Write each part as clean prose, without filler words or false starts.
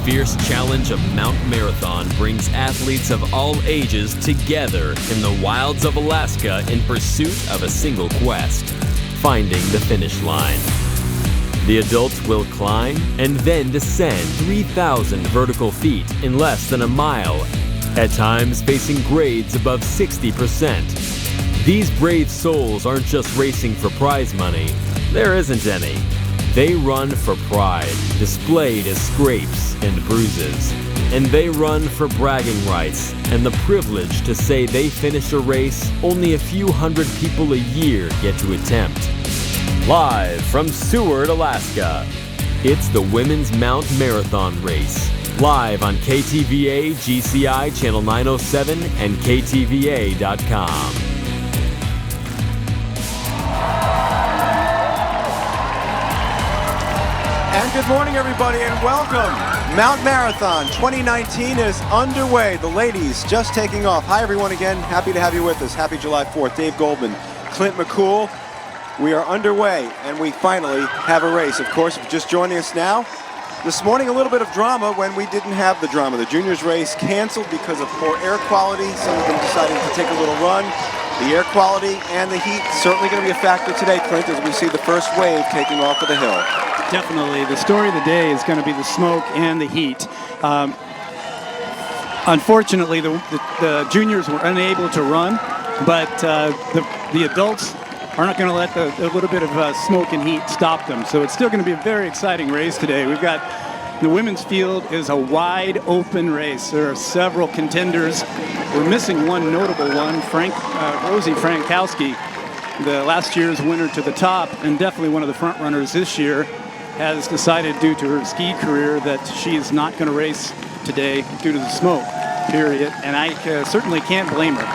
fierce challenge of Mount Marathon brings athletes of all ages together in the wilds of Alaska in pursuit of a single quest, finding the finish line. The adults will climb and then descend 3,000 vertical feet in less than a mile, at times facing grades above 60%. These brave souls aren't just racing for prize money. There isn't any. They run for pride, displayed as scrapes and bruises. And they run for bragging rights and the privilege to say they finished a race only a few hundred people a year get to attempt. Live from Seward, Alaska, it's the Women's Mount Marathon Race. Live on KTVA, GCI Channel 907, and KTVA.com. And good morning, everybody, and welcome. Mount Marathon 2019 is underway. The ladies just taking off. Hi, everyone, again. Happy to have you with us. Happy July 4th. Dave Goldman, Clint McCool. We are underway, and we finally have a race. Of course, if you're just joining us now, this morning a little bit of drama when we didn't have the drama. The juniors race canceled because of poor air quality. Some of them decided to take a little run. The air quality and the heat certainly going to be a factor today, Clint, as we see the first wave taking off of the hill. Definitely. The story of the day is going to be the smoke and the heat. Unfortunately, the juniors were unable to run, but the adults are not going to let a little bit of smoke and heat stop them. So it's still going to be a very exciting race today. We've got the women's field is a wide open race. There are several contenders. We're missing one notable one, Rosie Frankowski, the last year's winner to the top, and definitely one of the front runners this year, has decided due to her ski career that she is not going to race today due to the smoke, period. And I certainly can't blame her.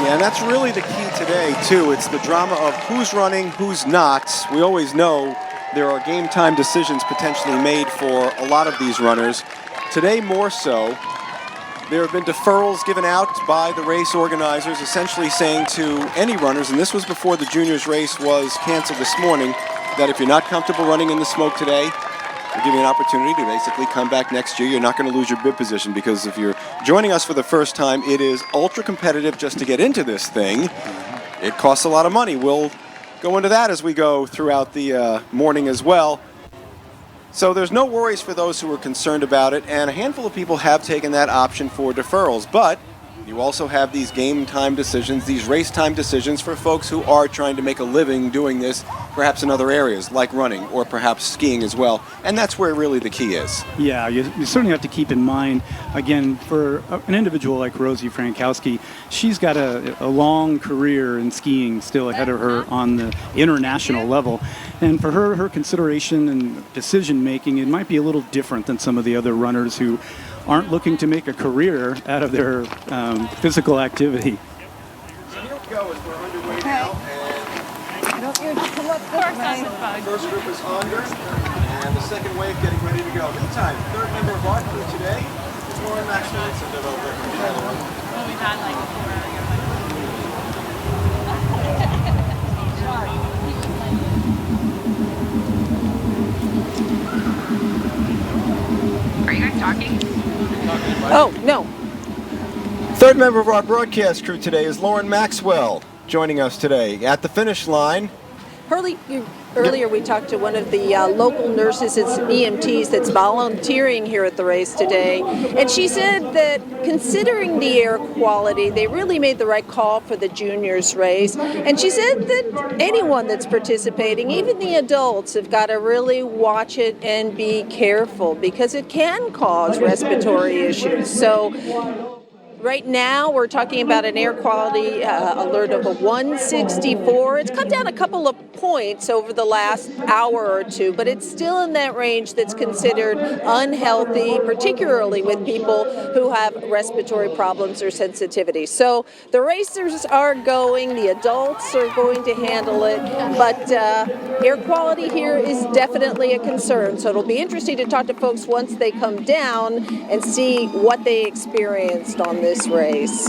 Yeah, and that's really the key today, too. It's the drama of who's running, who's not. We always know there are game time decisions potentially made for a lot of these runners. Today, more so, there have been deferrals given out by the race organizers, essentially saying to any runners, and this was before the juniors race was canceled this morning, that if you're not comfortable running in the smoke today, we'll give you an opportunity to basically come back next year. You're not going to lose your bib position, because if you're joining us for the first time, it is ultra competitive just to get into this thing. It costs a lot of money. We'll go into that as we go throughout the morning as well. So there's no worries for those who are concerned about it, and a handful of people have taken that option for deferrals. But you also have these game time decisions, these race time decisions for folks who are trying to make a living doing this, perhaps in other areas like running or perhaps skiing as well. And that's where really the key is. Yeah, you certainly have to keep in mind, again, for an individual like Rosie Frankowski, she's got a long career in skiing still ahead of her on the international level. And for her consideration and decision making, it might be a little different than some of the other runners who aren't looking to make a career out of their physical activity. So here we go as we're underway now. And first group is under, and the second wave getting ready to go. Meantime, third member of our crew today is Lauren Maxwell. Well, we've had like 4 hours. Are you guys talking? Oh, no. Third member of our broadcast crew today is Lauren Maxwell, joining us today at the finish line. Earlier we talked to one of the local nurses and EMTs that's volunteering here at the race today, and she said that considering the air quality, they really made the right call for the juniors race. And she said that anyone that's participating, even the adults, have got to really watch it and be careful, because it can cause respiratory issues. So right now, we're talking about an air quality alert of a 164. It's come down a couple of points over the last hour or two, but it's still in that range that's considered unhealthy, particularly with people who have respiratory problems or sensitivity. So the racers are going, the adults are going to handle it, but air quality here is definitely a concern. So it'll be interesting to talk to folks once they come down and see what they experienced on this race.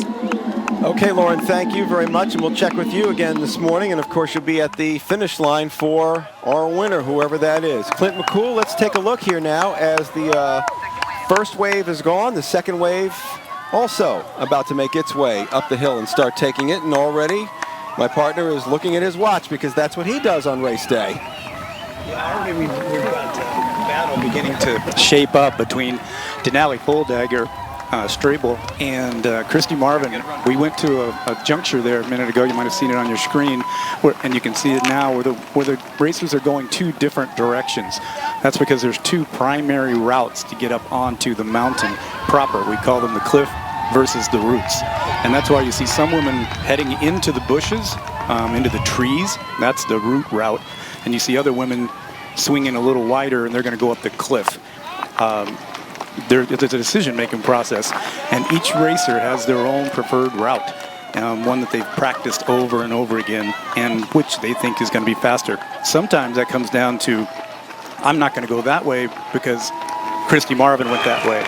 Okay, Lauren, thank you very much, and we'll check with you again this morning, and of course you'll be at the finish line for our winner, whoever that is. Clint McCool, let's take a look here now as the first wave is gone. The second wave also about to make its way up the hill and start taking it. And already my partner is looking at his watch because that's what he does on race day. Yeah, already we've got a battle beginning to shape up between Denali Fuldagger, Strable, and Christy Marvin. We went to a juncture there a minute ago. You might have seen it on your screen, and you can see it now where the racers are going two different directions. That's because there's two primary routes to get up onto the mountain proper. We call them the cliff versus the roots. And that's why you see some women heading into the bushes, into the trees. That's the root route. And you see other women swinging a little wider, and they're going to go up the cliff. It's a decision-making process, and each racer has their own preferred route, one that they've practiced over and over again, and which they think is going to be faster. Sometimes that comes down to, I'm not going to go that way because Christy Marvin went that way.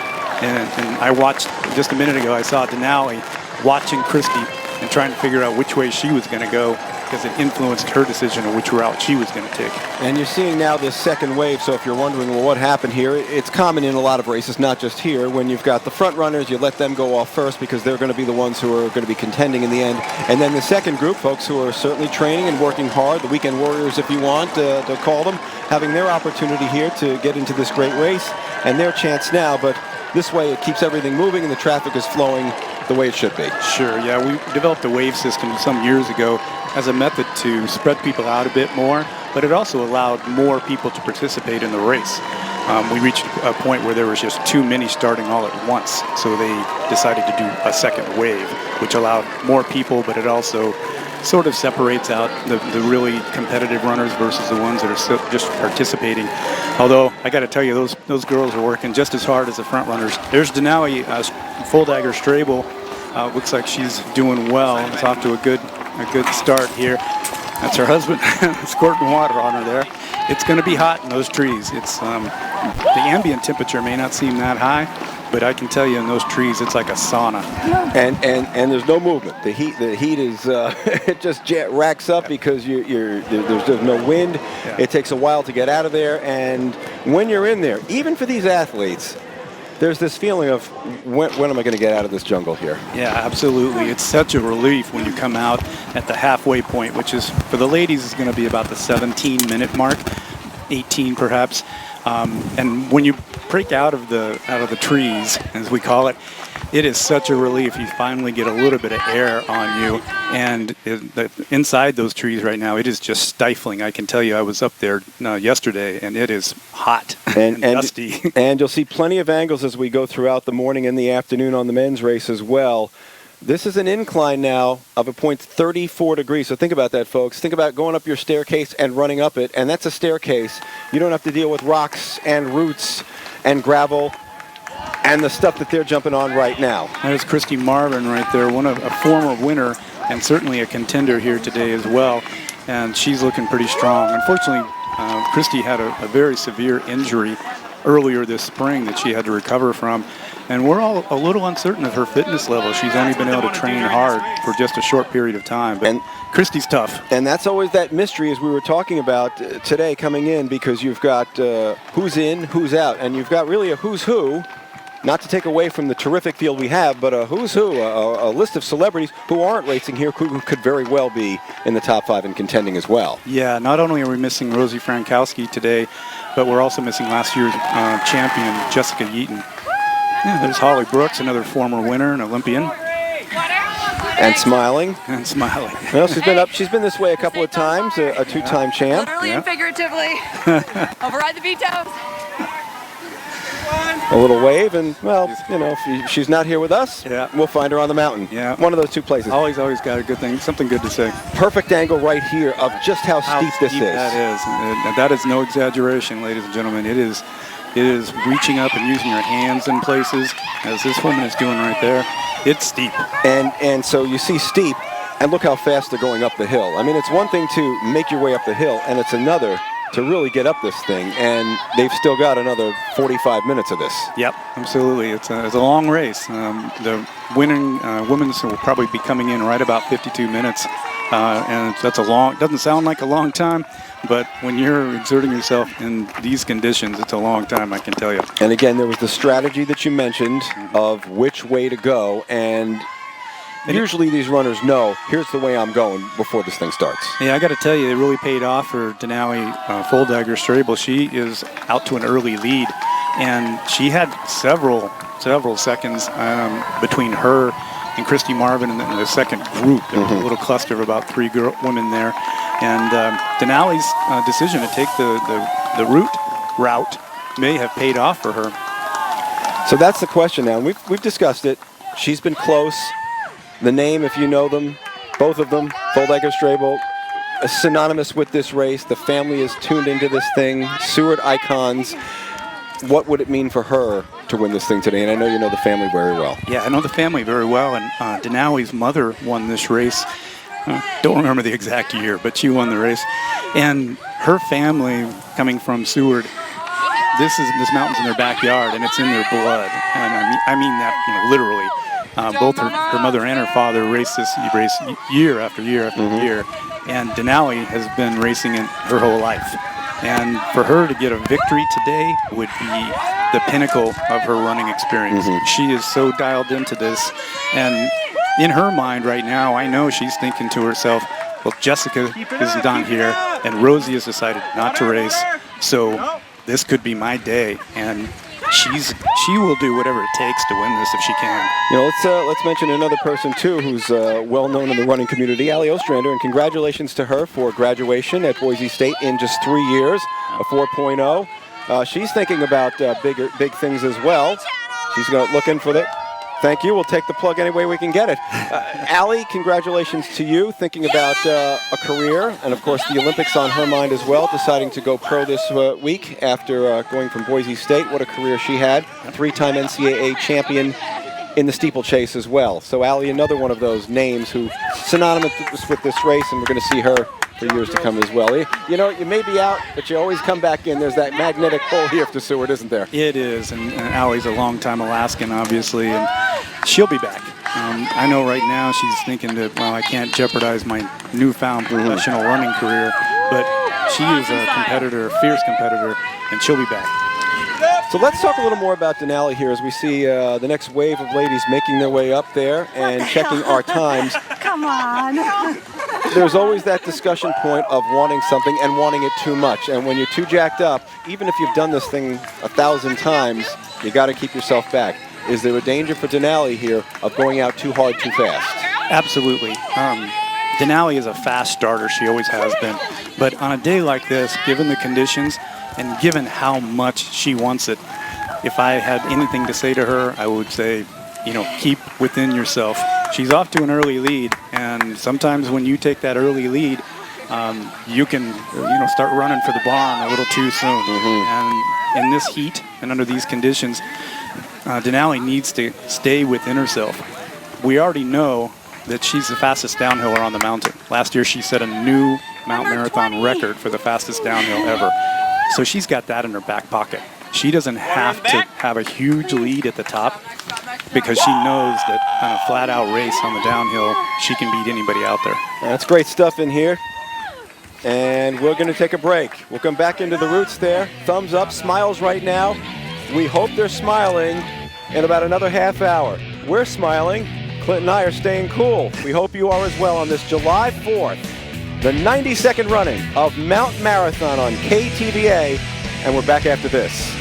And I watched, just a minute ago, I saw Denali watching Christy and trying to figure out which way she was going to go, because it influenced her decision on which route she was going to take. And you're seeing now this second wave, so if you're wondering, well, what happened here, it's common in a lot of races, not just here. When you've got the front runners, you let them go off first because they're going to be the ones who are going to be contending in the end. And then the second group, folks who are certainly training and working hard, the weekend warriors, if you want to call them, having their opportunity here to get into this great race and their chance now. But this way it keeps everything moving and the traffic is flowing the way it should be. Sure, yeah, we developed a wave system some years ago as a method to spread people out a bit more, but it also allowed more people to participate in the race. We reached a point where there was just too many starting all at once, so they decided to do a second wave, which allowed more people, but it also sort of separates out the really competitive runners versus the ones that are just participating. Although I got to tell you, those girls are working just as hard as the front runners. There's Denali Fuldagger Strable. Looks like she's doing well. It's off to a good start here. That's her husband squirting water on her there. It's going to be hot in those trees. It's the ambient temperature may not seem that high, but I can tell you in those trees it's like a sauna. And there's no movement. The heat is it just racks up because there's no wind. Yeah. It takes a while to get out of there, and when you're in there, even for these athletes, there's this feeling of when am I going to get out of this jungle here? Yeah, absolutely. It's such a relief when you come out at the halfway point, which is for the ladies is going to be about the 17-minute mark, 18 perhaps. And when you break out of the trees, as we call it, it is such a relief. You finally get a little bit of air on you, and inside those trees right now, it is just stifling. I can tell you, I was up there yesterday, and it is hot and dusty. And you'll see plenty of angles as we go throughout the morning and the afternoon on the men's race as well. This is an incline now of a point 34 degrees. So think about that, folks. Think about going up your staircase and running up it, and that's a staircase. You don't have to deal with rocks and roots and gravel and the stuff that they're jumping on right now. There's Christy Marvin right there, a former winner and certainly a contender here today as well. And she's looking pretty strong. Unfortunately, Christy had a very severe injury earlier this spring that she had to recover from. And we're all a little uncertain of her fitness level. She's only been able to train hard for just a short period of time. But Christy's tough. And that's always that mystery, as we were talking about today coming in, because you've got who's in, who's out. And you've got really a who's who, not to take away from the terrific field we have, but a who's who, a list of celebrities who aren't racing here who could very well be in the top 5 and contending as well. Yeah, not only are we missing Rosie Frankowski today, but we're also missing last year's champion, Jessica Yeaton. Yeah, there's Holly Brooks, another former winner, an Olympian. And smiling. And smiling. Well, she's been this way a couple of times, a two-time champ. Literally and figuratively. Override the vetoes. A little wave, and, well, you know, if she's not here with us, we'll find her on the mountain. Yeah. One of those two places. Always got a good thing, something good to say. Perfect angle right here of just how steep this is. That is. And that is no exaggeration, ladies and gentlemen. It is reaching up and using your hands in places, as this woman is doing right there. It's steep. And so you see steep, and look how fast they're going up the hill. I mean, it's one thing to make your way up the hill, and it's another to really get up this thing, and they've still got another 45 minutes of this. Yep, absolutely. It's a long race. The winning women's will probably be coming in right about 52 minutes and doesn't sound like a long time, but when you're exerting yourself in these conditions, it's a long time, I can tell you. And again, there was the strategy that you mentioned of which way to go, and usually these runners know, here's the way I'm going before this thing starts. Yeah, I got to tell you, it really paid off for Denali Full-Dagger-Strable. She is out to an early lead, and she had several seconds between her and Christy Marvin in the second group. There was a little cluster of about 3 women there. And Denali's decision to take the route may have paid off for her. So that's the question now. We've discussed it. She's been close. The name, if you know them, both of them, Full-Dagger-Strable, synonymous with this race. The family is tuned into this thing. Seward icons. What would it mean for her to win this thing today? And I know you know the family very well. Yeah, I know the family very well. And Denali's mother won this race. Don't remember the exact year, but she won the race. And her family, coming from Seward, this mountain's in their backyard, and it's in their blood. And I mean that, literally. Both her mother and her father race year after year after year, and Denali has been racing it her whole life. And for her to get a victory today would be the pinnacle of her running experience. She is so dialed into this, and in her mind right now, I know she's thinking to herself, well, Jessica is done here, and Rosie has decided not to race, so this could be my day. And she will do whatever it takes to win this if she can. Let's mention another person too who's well known in the running community, Allie Ostrander, and congratulations to her for graduation at Boise State in just 3 years, a 4.0. She's thinking about big things as well. She's looking for the. Thank you. We'll take the plug any way we can get it. Allie, congratulations to you, thinking about a career, and of course the Olympics on her mind as well, deciding to go pro this week after going from Boise State. What a career she had. 3-time NCAA champion in the steeplechase as well. So Allie, another one of those names who synonymous with this race, and we're going to see her for years to come as well. You may be out, but you always come back in. There's that magnetic pull here to Seward, isn't there? It is, and Allie's a long-time Alaskan, obviously, and she'll be back. I know right now she's thinking that, well, I can't jeopardize my newfound professional running career, but she is a competitor, a fierce competitor, and she'll be back. So let's talk a little more about Denali here as we see the next wave of ladies making their way up there and checking our times. Come on. There's always that discussion point of wanting something and wanting it too much. And when you're too jacked up, even if you've done this thing 1,000 times, you got to keep yourself back. Is there a danger for Denali here of going out too hard, too fast? Absolutely. Denali is a fast starter. She always has been. But on a day like this, given the conditions and given how much she wants it, if I had anything to say to her, I would say, keep within yourself. She's off to an early lead, and sometimes when you take that early lead, you can, start running for the barn a little too soon. And in this heat and under these conditions, Denali needs to stay within herself. We already know that she's the fastest downhiller on the mountain. Last year, she set a new Mount Marathon record for the fastest downhill ever. So she's got that in her back pocket. She doesn't have to have a huge lead at the top because she knows that on a flat-out race on the downhill, she can beat anybody out there. That's great stuff in here. And we're going to take a break. We'll come back into the roots there. Thumbs up, smiles right now. We hope they're smiling in about another half hour. We're smiling. Clint and I are staying cool. We hope you are as well on this July 4th, the 92nd running of Mount Marathon on KTVA. And we're back after this.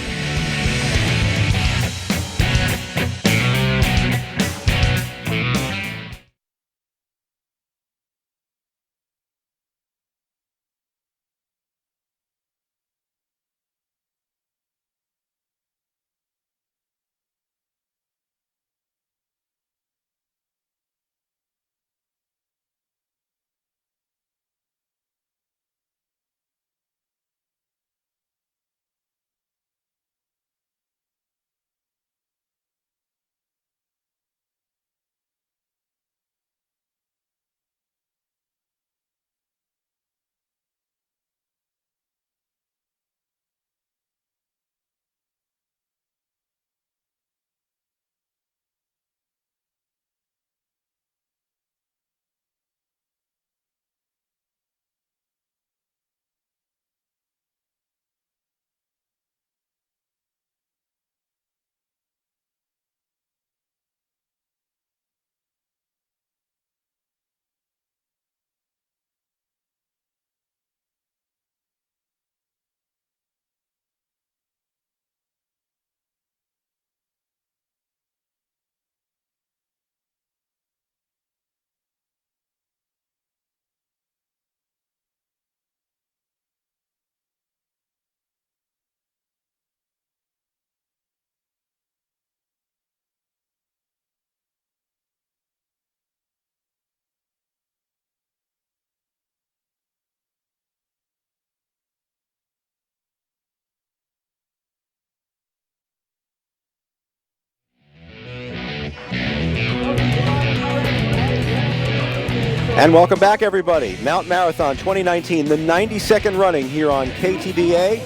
And welcome back, everybody. Mountain Marathon 2019, the 92nd running here on KTVA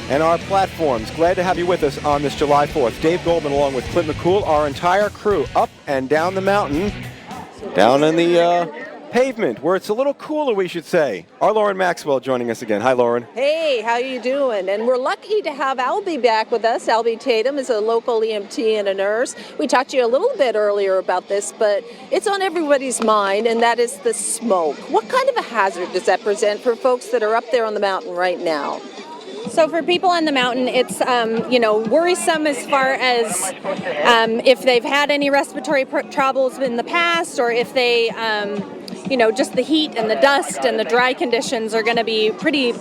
and our platforms. Glad to have you with us on this July 4th. Dave Goldman along with Clint McCool, our entire crew up and down the mountain, down in the pavement where it's a little cooler, we should say. Our Lauren Maxwell joining us again. Hi, Lauren. Hey, how you doing? And we're lucky to have Albie back with us. Albie Tatum is a local EMT and a nurse. We talked to you a little bit earlier about this, but it's on everybody's mind, and that is the smoke. What kind of a hazard does that present for folks that are up there on the mountain right now? So for people on the mountain, it's worrisome as far as if they've had any respiratory troubles in the past, or if they, just the heat and the dust and the dry conditions are going to be pretty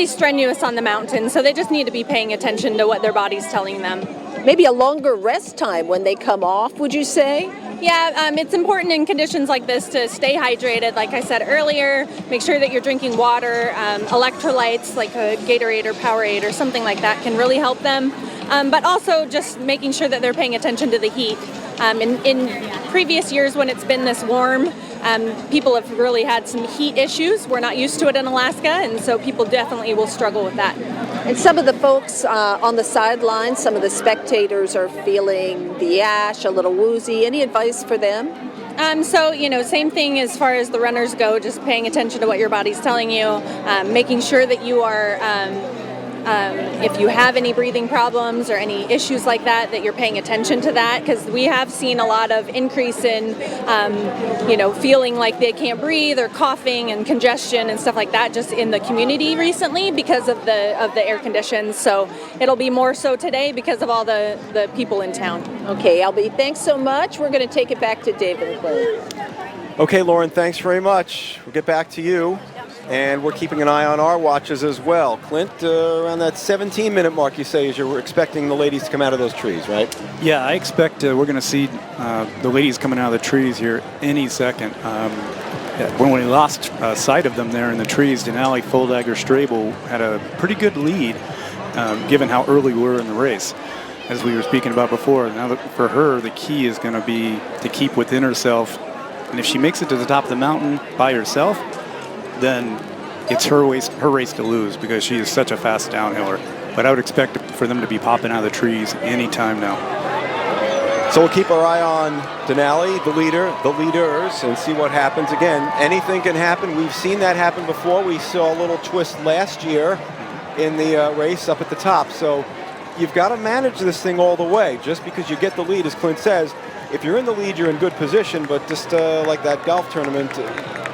strenuous on the mountain. So they just need to be paying attention to what their body's telling them. Maybe a longer rest time when they come off, would you say? Yeah, it's important in conditions like this to stay hydrated. Like I said earlier, make sure that you're drinking water, electrolytes like a Gatorade or Powerade or something like that can really help them. But also just making sure that they're paying attention to the heat. In previous years when it's been this warm, people have really had some heat issues. We're not used to it in Alaska, and so people definitely will struggle with that. And some of the folks on the sidelines, some of the spectators are feeling the ash, a little woozy. Any advice for them? Same thing as far as the runners go, just paying attention to what your body's telling you, making sure that you are, if you have any breathing problems or any issues like that, that you're paying attention to that, because we have seen a lot of increase in, feeling like they can't breathe or coughing and congestion and stuff like that just in the community recently because of the air conditions. So it'll be more so today because of all the people in town. Okay, Albie, thanks so much. We're going to take it back to David and Clint. Okay, Lauren, thanks very much. We'll get back to you. And we're keeping an eye on our watches as well. Clint, around that 17-minute mark, you say, as you're expecting the ladies to come out of those trees, right? Yeah, I expect we're going to see the ladies coming out of the trees here any second. When we lost sight of them there in the trees, Denali Foldagger-Strabel had a pretty good lead, given how early we were in the race, as we were speaking about before. Now, for her, the key is going to be to keep within herself. And if she makes it to the top of the mountain by herself, then it's her race to lose because she is such a fast downhiller. But I would expect for them to be popping out of the trees any time now. So we'll keep our eye on Denali, the leaders, and see what happens. Again, anything can happen. We've seen that happen before. We saw a little twist last year in the race up at the top. So you've got to manage this thing all the way. Just because you get the lead, as Clint says, if you're in the lead, you're in good position. But just like that golf tournament,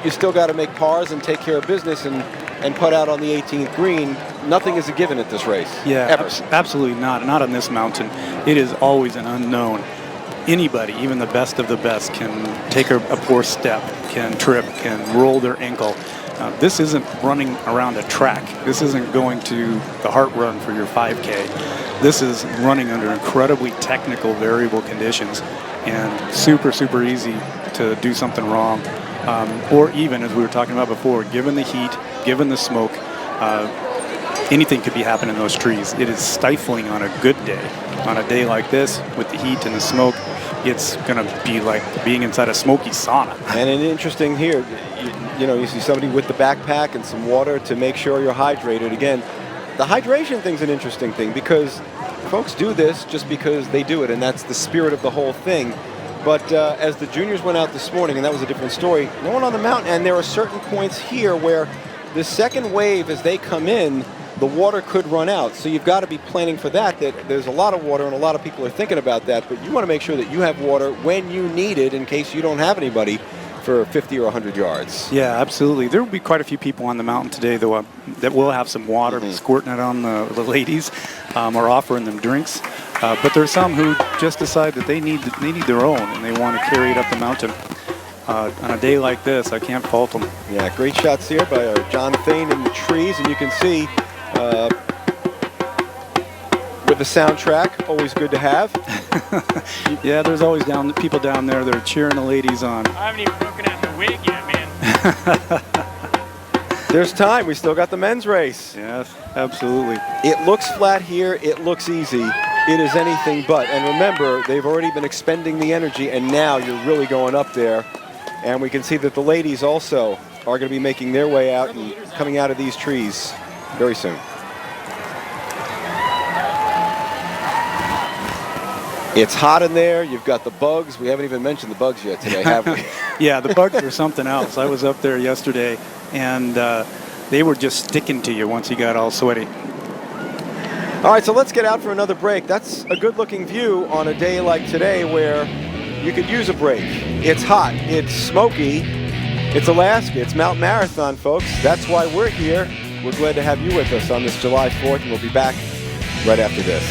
you still got to make pars and take care of business and put out on the 18th green. Nothing is a given at this race. Yeah, ever. Absolutely not. Not on this mountain. It is always an unknown. Anybody, even the best of the best, can take a poor step, can trip, can roll their ankle. This isn't running around a track. This isn't going to the Heart Run for your 5K. This is running under incredibly technical, variable conditions, and super, super easy to do something wrong. Or even, as we were talking about before, given the heat, given the smoke, anything could be happening in those trees. It is stifling on a good day. On a day like this, with the heat and the smoke, it's going to be like being inside a smoky sauna. And an interesting here, you see somebody with the backpack and some water to make sure you're hydrated. Again, the hydration thing's an interesting thing because folks do this just because they do it, and that's the spirit of the whole thing. But as the juniors went out this morning, and that was a different story, no one on the mountain, and there are certain points here where the second wave, as they come in, the water could run out. So you've got to be planning for that there's a lot of water, and a lot of people are thinking about that, but you want to make sure that you have water when you need it in case you don't have anybody for 50 or 100 yards. Yeah, absolutely. There will be quite a few people on the mountain today, though, that will have some water, squirting it on the ladies, or offering them drinks. But there's some who just decide that they need their own, and they want to carry it up the mountain. On a day like this, I can't fault them. Yeah, great shots here by John Thane in the trees, and you can see with the soundtrack, always good to have. Yeah, there's always people down there that are cheering the ladies on. I haven't even broken out the wig yet, man. There's time. We still got the men's race. Yes, absolutely. It looks flat here. It looks easy. It is anything but. And remember, they've already been expending the energy, and now you're really going up there. And we can see that the ladies also are going to be making their way out and coming out of these trees very soon. It's hot in there. You've got the bugs. We haven't even mentioned the bugs yet today, have we? Yeah, the bugs are something else. I was up there yesterday, and they were just sticking to you once you got all sweaty. All right, so let's get out for another break. That's a good-looking view on a day like today where you could use a break. It's hot. It's smoky. It's Alaska. It's Mount Marathon, folks. That's why we're here. We're glad to have you with us on this July 4th, and we'll be back right after this.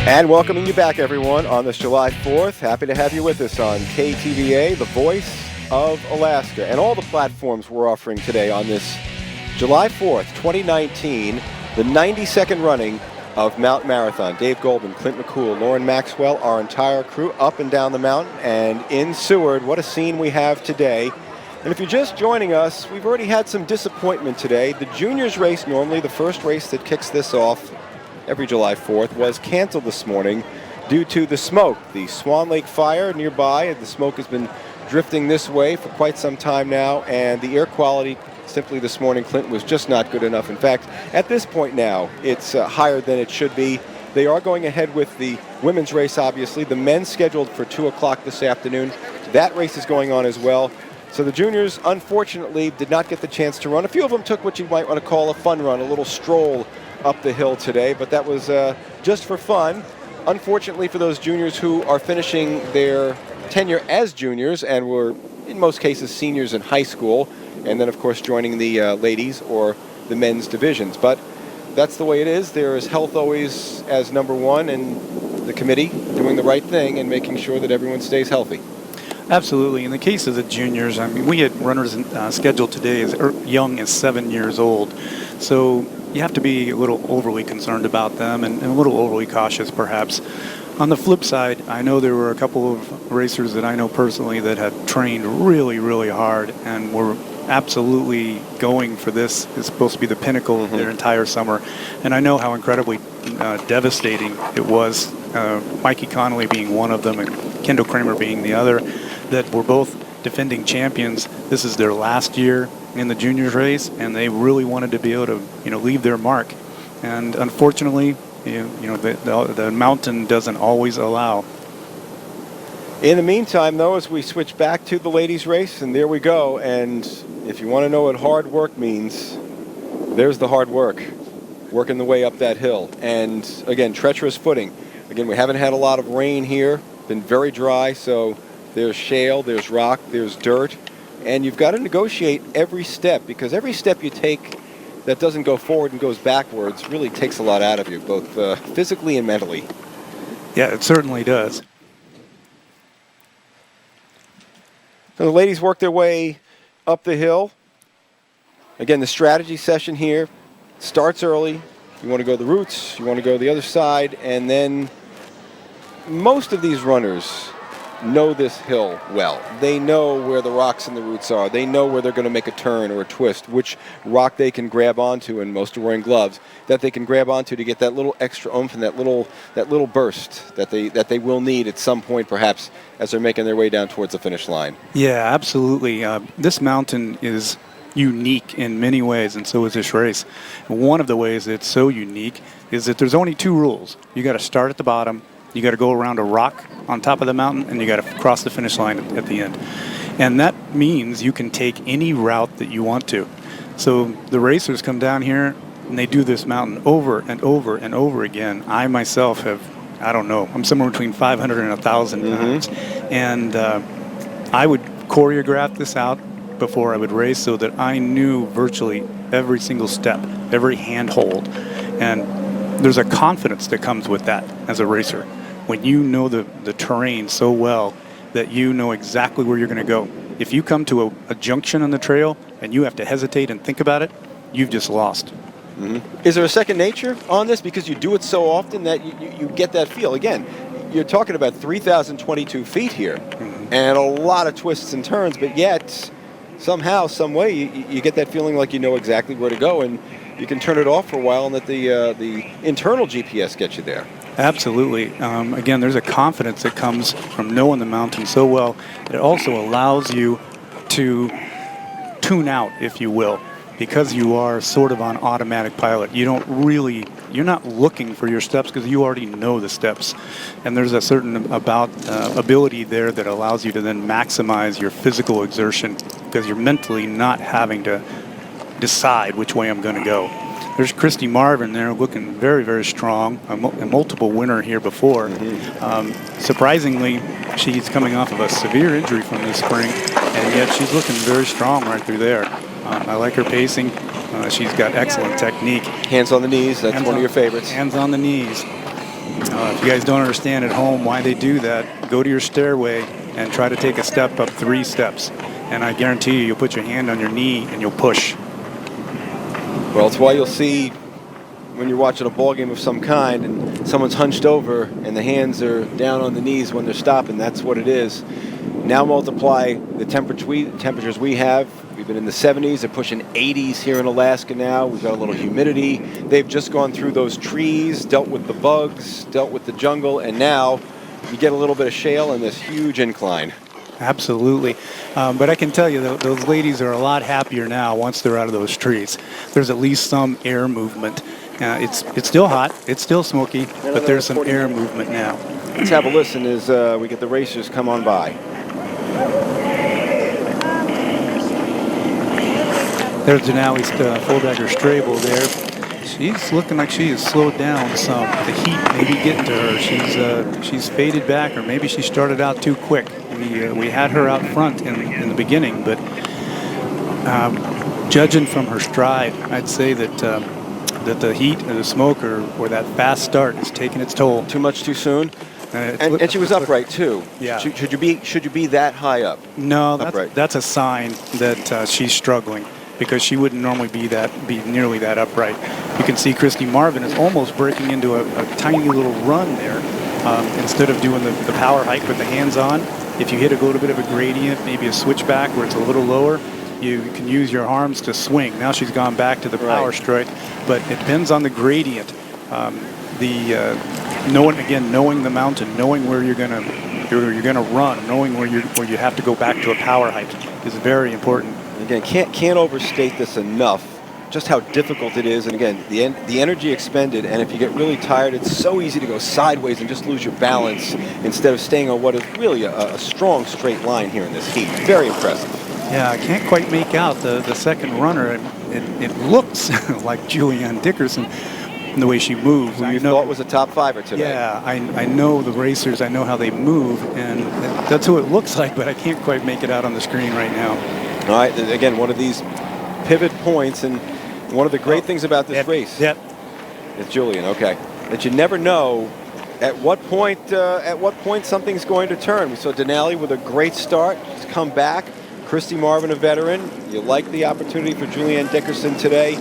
And welcoming you back, everyone, on this July 4th. Happy to have you with us on KTVA, the voice of Alaska, and all the platforms we're offering today on this July 4th, 2019, the 92nd running of Mount Marathon. Dave Goldman, Clint McCool, Lauren Maxwell, our entire crew up and down the mountain and in Seward. What a scene we have today. And if you're just joining us, we've already had some disappointment today. The juniors race, normally the first race that kicks this off every July 4th, was canceled this morning due to the smoke. The Swan Lake fire nearby, the smoke has been drifting this way for quite some time now, and the air quality simply this morning, Clint, was just not good enough. In fact, at this point now, it's higher than it should be. They are going ahead with the women's race, obviously. The men's scheduled for 2 o'clock this afternoon. That race is going on as well. So the juniors, unfortunately, did not get the chance to run. A few of them took what you might want to call a fun run, a little stroll up the hill today, but that was just for fun. Unfortunately for those juniors who are finishing their tenure as juniors and were, in most cases, seniors in high school, and then, of course, joining the ladies or the men's divisions. But that's the way it is. There is health always as number one, and the committee doing the right thing and making sure that everyone stays healthy. Absolutely. In the case of the juniors, I mean, we had runners scheduled today as young as 7 years old. So you have to be a little overly concerned about them and a little overly cautious, perhaps. On the flip side, I know there were a couple of racers that I know personally that had trained really, really hard and were absolutely going for this. It's supposed to be the pinnacle of their entire summer. And I know how incredibly devastating it was, Mikey Connolly being one of them and Kendall Kramer being the other, that were both defending champions. This is their last year in the juniors race, and they really wanted to be able to, leave their mark. And unfortunately, the mountain doesn't always allow. In the meantime, though, as we switch back to the ladies' race, and there we go. And if you want to know what hard work means, there's the hard work, working the way up that hill. And again, treacherous footing. Again, we haven't had a lot of rain here, been very dry, so there's shale, there's rock, there's dirt, and you've got to negotiate every step, because every step you take that doesn't go forward and goes backwards really takes a lot out of you, both physically and mentally. Yeah, it certainly does. So the ladies work their way up the hill. Again, the strategy session here starts early. You want to go the routes, you want to go the other side, and then most of these runners know this hill well. They know where the rocks and the roots are. They know where they're going to make a turn or a twist, which rock they can grab onto, and most are wearing gloves, that they can grab onto to get that little extra oomph and that little burst that they will need at some point, perhaps, as they're making their way down towards the finish line. Yeah, absolutely. This mountain is unique in many ways, and so is this race. One of the ways it's so unique is that there's only 2 rules. You got to start at the bottom, you got to go around a rock on top of the mountain, and you got to cross the finish line at the end. And that means you can take any route that you want to. So the racers come down here and they do this mountain over and over and over again. I myself have, I don't know, I'm somewhere between 500 and 1,000 times. And I would choreograph this out before I would race so that I knew virtually every single step, every handhold. And there's a confidence that comes with that as a racer. When you know the terrain so well that you know exactly where you're going to go. If you come to a junction on the trail and you have to hesitate and think about it, you've just lost. Is there a second nature on this because you do it so often that you get that feel? Again, you're talking about 3,022 feet here and a lot of twists and turns, but yet somehow, some way, you get that feeling like you know exactly where to go, and you can turn it off for a while and let the internal GPS get you there. Absolutely. Again, there's a confidence that comes from knowing the mountain so well. It also allows you to tune out, if you will, because you are sort of on automatic pilot. You're not looking for your steps because you already know the steps. And there's a certain ability there that allows you to then maximize your physical exertion because you're mentally not having to decide which way I'm going to go. There's Christy Marvin there looking very, very strong, a multiple winner here before. Surprisingly, she's coming off of a severe injury from this spring, and yet she's looking very strong right through there. I like her pacing. She's got excellent technique. Hands on the knees, that's one of your favorites. Hands on the knees. If you guys don't understand at home why they do that, go to your stairway and try to take a step up 3 steps. And I guarantee you'll put your hand on your knee and you'll push. Well, it's why you'll see when you're watching a ball game of some kind and someone's hunched over and the hands are down on the knees when they're stopping. That's what it is. Now multiply the temperatures we have. We've been in the 70s. They're pushing 80s here in Alaska now. We've got a little humidity. They've just gone through those trees, dealt with the bugs, dealt with the jungle, and now you get a little bit of shale and this huge incline. Absolutely. But I can tell you that those ladies are a lot happier now once they're out of those trees. There's at least some air movement. It's still hot, it's still smoky, but there's some air movement now. Let's have a listen as we get the racers come on by. There's Denali Fulldecker Strable there. She's looking like she has slowed down some. The heat may be getting to her. She's faded back, or maybe she started out too quick. We had her out front in the beginning, but judging from her stride, I'd say that the heat or the smoke or that fast start is taking its toll. Too much too soon. And she was upright too. Yeah. Should you be that high up? No, that's a sign that she's struggling, because she wouldn't normally be nearly that upright. You can see Christy Marvin is almost breaking into a tiny little run there. Instead of doing the power hike with the hands on, if you hit a little bit of a gradient, maybe a switchback where it's a little lower, you can use your arms to swing. Now she's gone back to the power strike, but it depends on the gradient. Knowing the mountain, knowing where you're gonna run, knowing where you have to go back to a power hike is very important. Again, can't overstate this enough, just how difficult it is. And again, the energy expended, and if you get really tired, it's so easy to go sideways and just lose your balance instead of staying on what is really a strong straight line here in this heat. Very impressive. Yeah, I can't quite make out the second runner. It looks like Julianne Dickerson in the way she moves. Who you thought was a top fiver today. Yeah, I know the racers. I know how they move, and that's who it looks like, but I can't quite make it out on the screen right now. All right, again, one of these pivot points, and One of the great things about this race. Yep. It's Julian, okay. That you never know at what point something's going to turn. We saw Denali with a great start. He's come back. Christy Marvin, a veteran. You like the opportunity for Julianne Dickerson today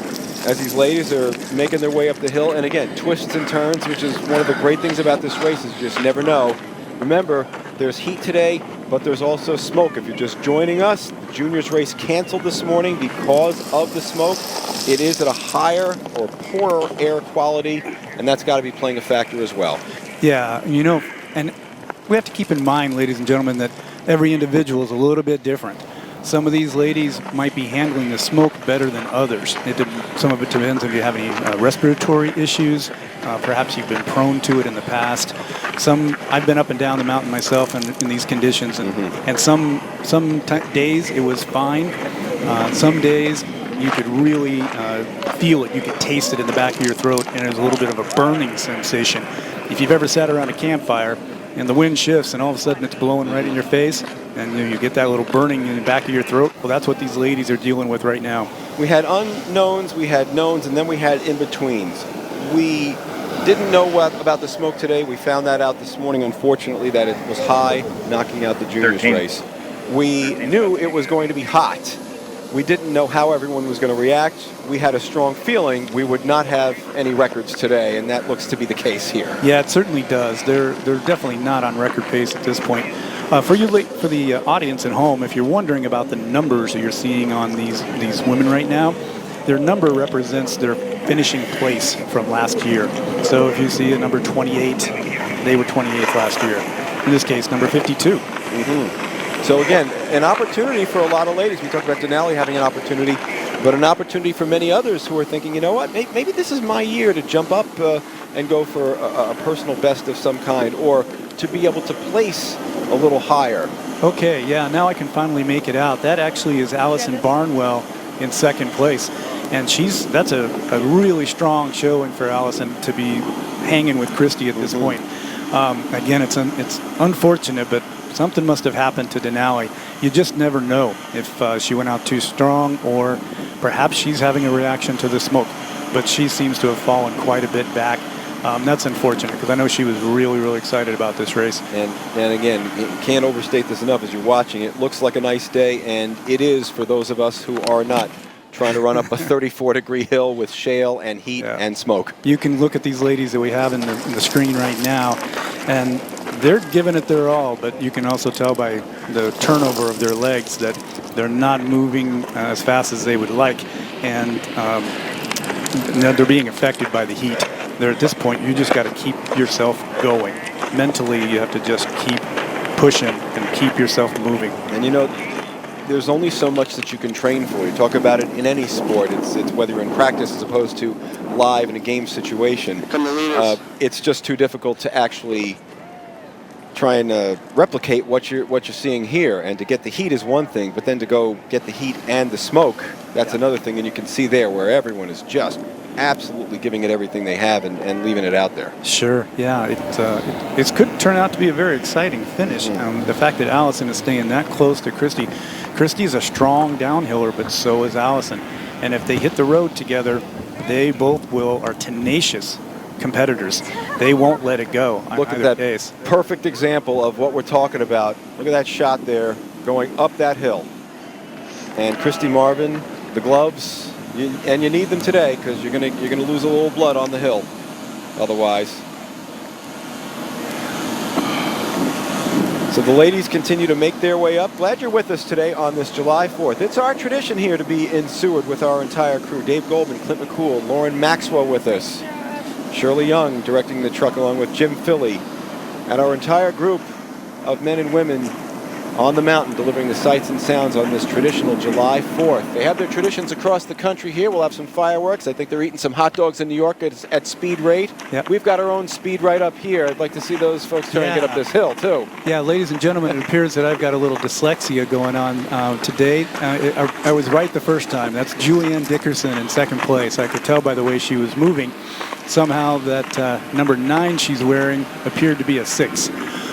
as these ladies are making their way up the hill. And again, twists and turns, which is one of the great things about this race is you just never know. Remember, there's heat today, but there's also smoke. If you're just joining us, the juniors race canceled this morning because of the smoke. It is at a higher or poorer air quality, and that's got to be playing a factor as well. Yeah, you know, and we have to keep in mind, ladies and gentlemen, that every individual is a little bit different. Some of these ladies might be handling the smoke better than others. Some of it depends if you have any respiratory issues. Perhaps you've been prone to it in the past. I've been up and down the mountain myself in these conditions, and some days it was fine. Some days you could really feel it. You could taste it in the back of your throat, and there's a little bit of a burning sensation. If you've ever sat around a campfire and the wind shifts and all of a sudden it's blowing right in your face, and you get that little burning in the back of your throat, well, that's what these ladies are dealing with right now. We had unknowns, we had knowns, and then we had in-betweens. We didn't know about the smoke today. We found that out this morning, unfortunately, that it was high, knocking out the juniors race. We knew it was going to be hot. We didn't know how everyone was going to react. We had a strong feeling we would not have any records today, and that looks to be the case here. Yeah, it certainly does. They're definitely not on record pace at this point. For the audience at home, if you're wondering about the numbers that you're seeing on these women right now, their number represents their finishing place from last year. So if you see a number 28, they were 28th last year. In this case, number 52. So again, an opportunity for a lot of ladies. We talked about Denali having an opportunity, but an opportunity for many others who are thinking, you know what, maybe this is my year to jump up and go for a personal best of some kind, or to be able to place a little higher. Okay, yeah, now I can finally make it out. That actually is Allison Barnwell in second place. And that's a really strong showing for Allison to be hanging with Christy at this point. Again, it's unfortunate, but something must have happened to Denali. You just never know if she went out too strong, or perhaps she's having a reaction to the smoke. But she seems to have fallen quite a bit back. That's unfortunate, because I know she was really, really excited about this race. And again, you can't overstate this enough as you're watching. It looks like a nice day, and it is for those of us who are not trying to run up a 34-degree hill with shale and heat and smoke. You can look at these ladies that we have in the screen right now, and they're giving it their all, but you can also tell by the turnover of their legs that they're not moving as fast as they would like, and they're being affected by the heat. They're at this point, you just got to keep yourself going. Mentally, you have to just keep pushing and keep yourself moving. And you know, there's only so much that you can train for. You talk about it in any sport. It's whether you're in practice as opposed to live in a game situation. It's just too difficult to actually try and replicate what you're seeing here. And to get the heat is one thing, but then to go get the heat and the smoke, that's another thing. And you can see there where everyone is just absolutely giving it everything they have and leaving it out there. Sure, yeah. It could turn out to be a very exciting finish. The fact that Allison is staying that close to Christy. Christy's a strong downhiller, but so is Allison. And if they hit the road together, they both are tenacious competitors. They won't let it go. Look at that perfect example of what we're talking about. Look at that shot there going up that hill. And Christy Marvin, the gloves, and you need them today because you're gonna lose a little blood on the hill otherwise. So the ladies continue to make their way up. Glad you're with us today on this July 4th. It's our tradition here to be in Seward with our entire crew. Dave Goldman, Clint McCool, Lauren Maxwell with us. Shirley Young directing the truck along with Jim Philly. And our entire group of men and women on the mountain delivering the sights and sounds on this traditional July 4th. They have their traditions across the country here. We'll have some fireworks. I think they're eating some hot dogs in New York at speed rate. Yep. We've got our own speed right up here. I'd like to see those folks try and get up this hill too. Yeah, ladies and gentlemen, it appears that I've got a little dyslexia going on today. I was right the first time. That's Julianne Dickerson in second place. I could tell by the way she was moving. Somehow that number 9 she's wearing appeared to be a 6.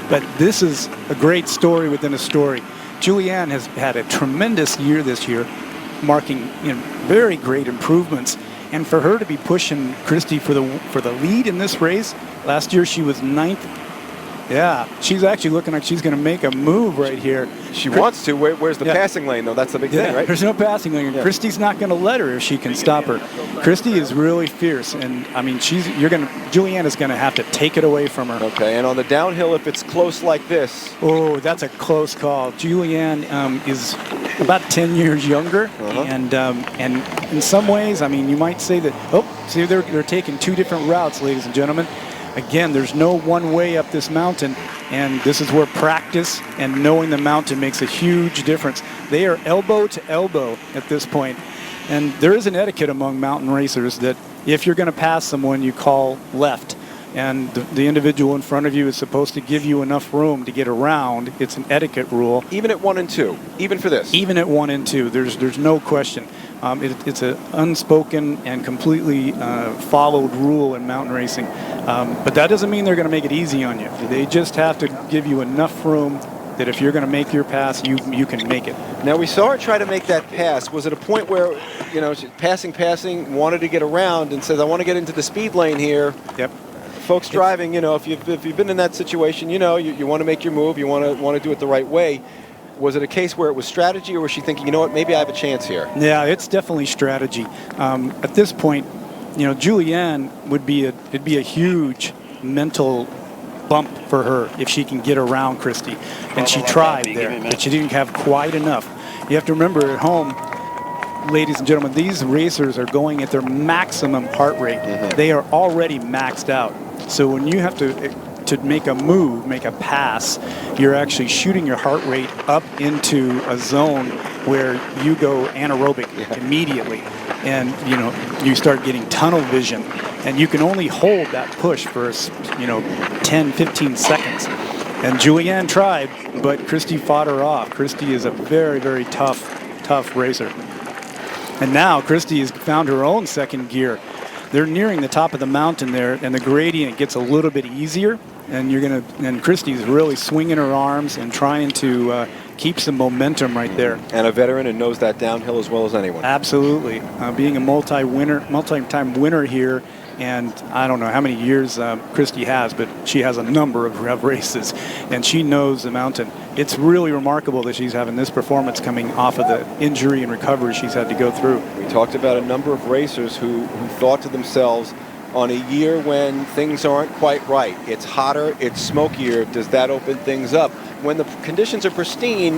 But this is a great story within a story. Julianne has had a tremendous year this year, marking very great improvements And for her to be pushing Christy for the lead in this race, last year she was 9th. Yeah, she's actually looking like she's going to make a move right here. She wants to. Where's the passing lane, though? That's the big thing, right? There's no passing lane. Yeah. Christy's not going to let her if she can stop her. Christy is really fierce, and I mean, Julianne is going to have to take it away from her. Okay, and on the downhill, if it's close like this. Oh, that's a close call. Julianne is about 10 years younger, and in some ways, I mean, you might say that. Oh, see, they're taking two different routes, ladies and gentlemen. Again, there's no one way up this mountain, and this is where practice and knowing the mountain makes a huge difference. They are elbow to elbow at this point, and there is an etiquette among mountain racers that if you're going to pass someone, you call left, and the individual in front of you is supposed to give you enough room to get around. It's an etiquette rule. Even at 1 and 2, even for this? Even at 1 and 2, there's no question. It's an unspoken and completely followed rule in mountain racing. But that doesn't mean they're going to make it easy on you. They just have to give you enough room that if you're going to make your pass, you can make it. Now, we saw her try to make that pass. Was it a point where, you know, she passing, wanted to get around and says, I want to get into the speed lane here? Yep. Folks driving, you know, if you've been in that situation, you know, you want to make your move, you want to do it the right way. Was it a case where it was strategy, or was she thinking, you know what, maybe I have a chance here? Yeah, it's definitely strategy. At this point, you know, Julianne it'd be a huge mental bump for her if she can get around Christy. And she tried there, but she didn't have quite enough. You have to remember at home, ladies and gentlemen, these racers are going at their maximum heart rate. They are already maxed out. So when you have to make a move, make a pass, you're actually shooting your heart rate up into a zone where you go anaerobic immediately, and you start getting tunnel vision, and you can only hold that push for 10-15 seconds. And Julianne tried, but Christy fought her off. Christy is a very, very tough racer. And now Christy has found her own second gear. They're nearing the top of the mountain there, and the gradient gets a little bit easier. And Christy's really swinging her arms and trying to keep some momentum right there. And a veteran and knows that downhill as well as anyone. Absolutely. Being a multi-time winner here, and I don't know how many years Christy has, but she has a number of races, and she knows the mountain. It's really remarkable that she's having this performance coming off of the injury and recovery she's had to go through. We talked about a number of racers who thought to themselves, on a year when things aren't quite right, it's hotter, it's smokier, does that open things up? When the conditions are pristine,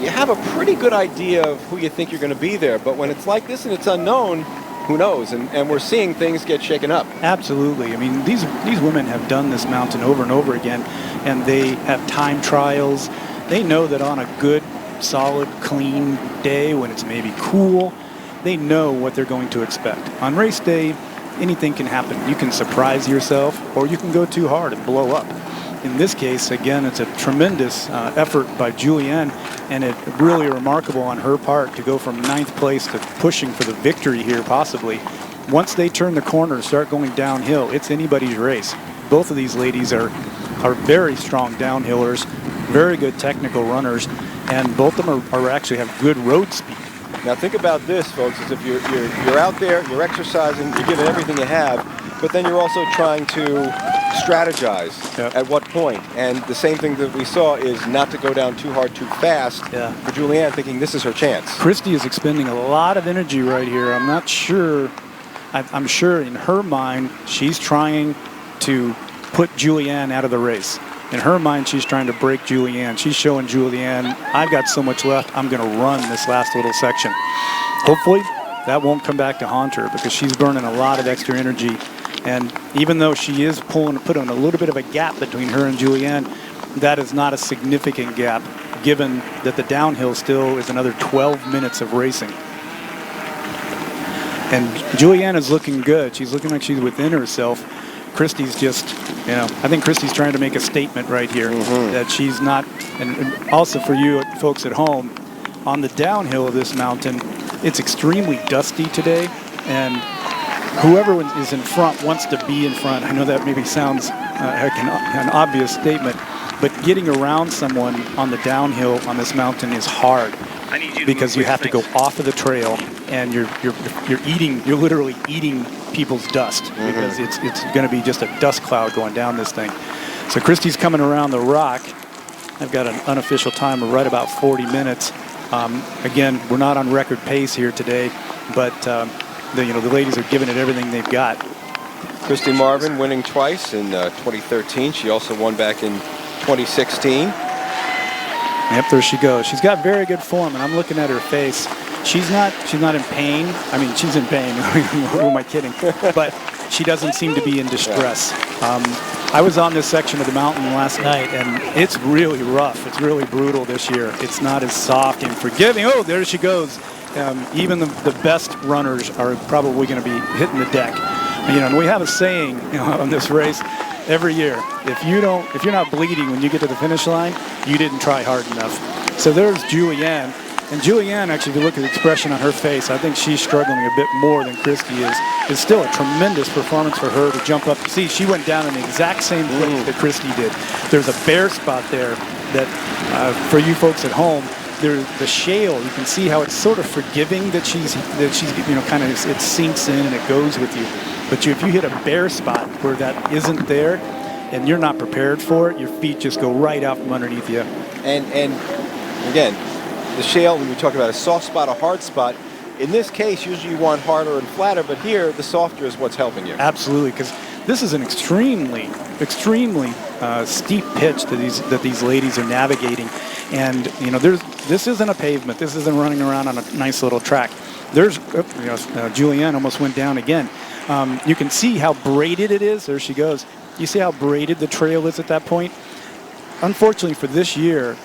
you have a pretty good idea of who you think you're going to be there. But when it's like this and it's unknown, who knows? And we're seeing things get shaken up. Absolutely. I mean, these women have done this mountain over and over again, and they have time trials. They know that on a good, solid, clean day when it's maybe cool, they know what they're going to expect. On race day, anything can happen. You can surprise yourself, or you can go too hard and blow up. In this case, again, it's a tremendous effort by Julianne, and it's really remarkable on her part to go from 9th place to pushing for the victory here, possibly. Once they turn the corner, start going downhill, it's anybody's race. Both of these ladies are very strong downhillers, very good technical runners, and both of them are actually have good road speed. Now think about this, folks, is if you're out there, you're exercising, you're giving everything you have, but then you're also trying to strategize at what point. And the same thing that we saw is not to go down too hard, too fast for Julianne, thinking this is her chance. Christy is expending a lot of energy right here. I'm not sure. I'm sure in her mind, she's trying to put Julianne out of the race. In her mind, she's trying to break Julianne. She's showing Julianne, I've got so much left, I'm going to run this last little section. Hopefully, that won't come back to haunt her, because she's burning a lot of extra energy. And even though she is putting a little bit of a gap between her and Julianne, that is not a significant gap, given that the downhill still is another 12 minutes of racing. And Julianne is looking good. She's looking like she's within herself. Christy's just, I think Christy's trying to make a statement right here that she's not, and also for you folks at home, on the downhill of this mountain, it's extremely dusty today, and whoever is in front wants to be in front. I know that maybe sounds like an obvious statement, but getting around someone on the downhill on this mountain is hard, because you have to go off of the trail and you're literally eating people's dust because it's going to be just a dust cloud going down this thing. So Christy's coming around the rock. I've got an unofficial time of right about 40 minutes. Again, we're not on record pace here today, but the ladies are giving it everything they've got. Christy Marvin winning twice in 2013. She also won back in 2016. Yep, there she goes. She's got very good form, and I'm looking at her face. She's not in pain. I mean, she's in pain. Who am I kidding? But she doesn't seem to be in distress. I was on this section of the mountain last night, and it's really rough. It's really brutal this year. It's not as soft and forgiving. Oh, there she goes. Even the best runners are probably going to be hitting the deck. And we have a saying on this race every year: if you're not bleeding when you get to the finish line, you didn't try hard enough. So there's Julianne. And Julianne, actually, if you look at the expression on her face, I think she's struggling a bit more than Christy is. It's still a tremendous performance for her to jump up. See, she went down in the exact same place that Christy did. There's a bare spot there that, for you folks at home, there's the shale. You can see how it's sort of forgiving that she's kind of, it sinks in and it goes with you. But if you hit a bare spot where that isn't there and you're not prepared for it, your feet just go right out from underneath you. And again, the shale, when we talk about a soft spot, a hard spot, in this case, usually you want harder and flatter, but here, the softer is what's helping you. Absolutely, because this is an extremely steep pitch that these ladies are navigating. And, this isn't a pavement. This isn't running around on a nice little track. Julianne almost went down again. You can see how braided it is. There she goes. You see how braided the trail is at that point? Unfortunately for this year,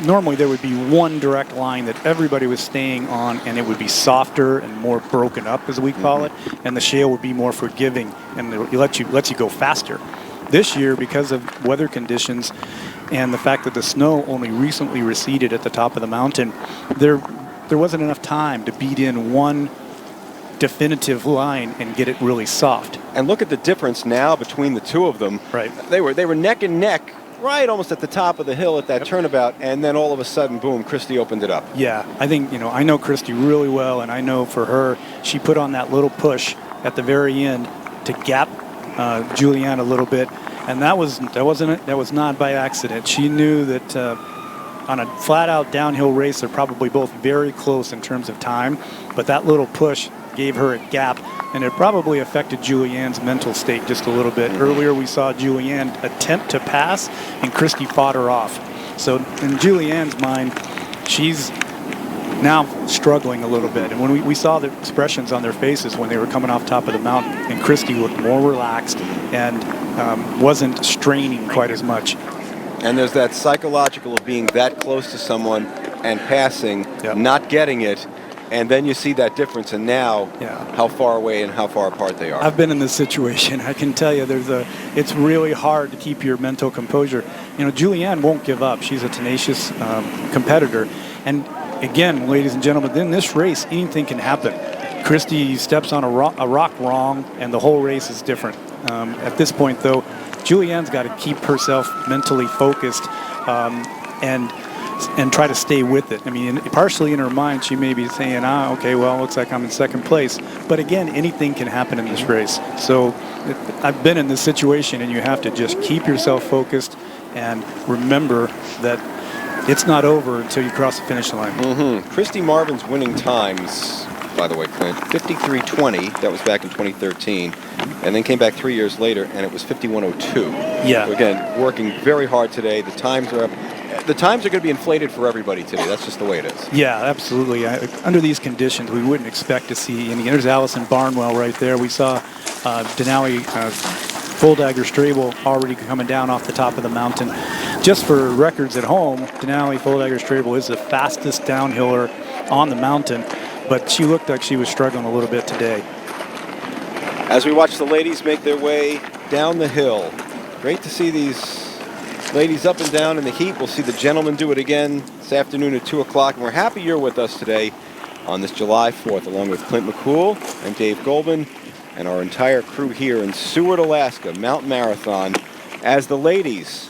normally there would be one direct line that everybody was staying on, and it would be softer and more broken up, as we call it, and the shale would be more forgiving, and it lets you go faster. This year, because of weather conditions and the fact that the snow only recently receded at the top of the mountain, there wasn't enough time to beat in one definitive line and get it really soft. And look at the difference now between the two of them. Right. They were neck and neck, right almost at the top of the hill at that turnabout, and then all of a sudden, boom, Christy opened it up. Yeah, I think, I know Christy really well, and I know for her, she put on that little push at the very end to gap Julianne a little bit, and that was not by accident. She knew that on a flat-out downhill race, they're probably both very close in terms of time, but that little push gave her a gap, and it probably affected Julianne's mental state just a little bit. Earlier we saw Julianne attempt to pass, and Christy fought her off. So in Julianne's mind, she's now struggling a little bit. And when we saw the expressions on their faces when they were coming off top of the mountain, and Christy looked more relaxed and wasn't straining quite as much. And there's that psychological of being that close to someone and passing, not getting it, and then you see that difference, and now how far away and how far apart they are. I've been in this situation. I can tell you it's really hard to keep your mental composure. Julianne won't give up. She's a tenacious competitor. And again, ladies and gentlemen, in this race, anything can happen. Christy steps on a rock wrong, and the whole race is different. At this point, though, Julianne's got to keep herself mentally focused and try to stay with it. I mean, partially in her mind, she may be saying, okay, well, looks like I'm in second place. But again, anything can happen in this race. So I've been in this situation, and you have to just keep yourself focused and remember that it's not over until you cross the finish line. Christy Marvin's winning times, by the way, Clint, 53:20. That was back in 2013. And then came back 3 years later, and it was 51:02. Yeah. So again, working very hard today. The times are up. The times are going to be inflated for everybody today. That's just the way it is. Yeah, absolutely. Under these conditions, we wouldn't expect to see any. There's Allison Barnwell right there. We saw Denali Full-Dagger Strable already coming down off the top of the mountain. Just for records at home, Denali Full-Dagger Strable is the fastest downhiller on the mountain, but she looked like she was struggling a little bit today. As we watch the ladies make their way down the hill, great to see these ladies up and down in the heat. We'll see the gentlemen do it again this afternoon at 2 o'clock. And we're happy you're with us today on this July 4th, along with Clint McCool and Dave Goldman and our entire crew here in Seward, Alaska, Mountain Marathon, as the ladies,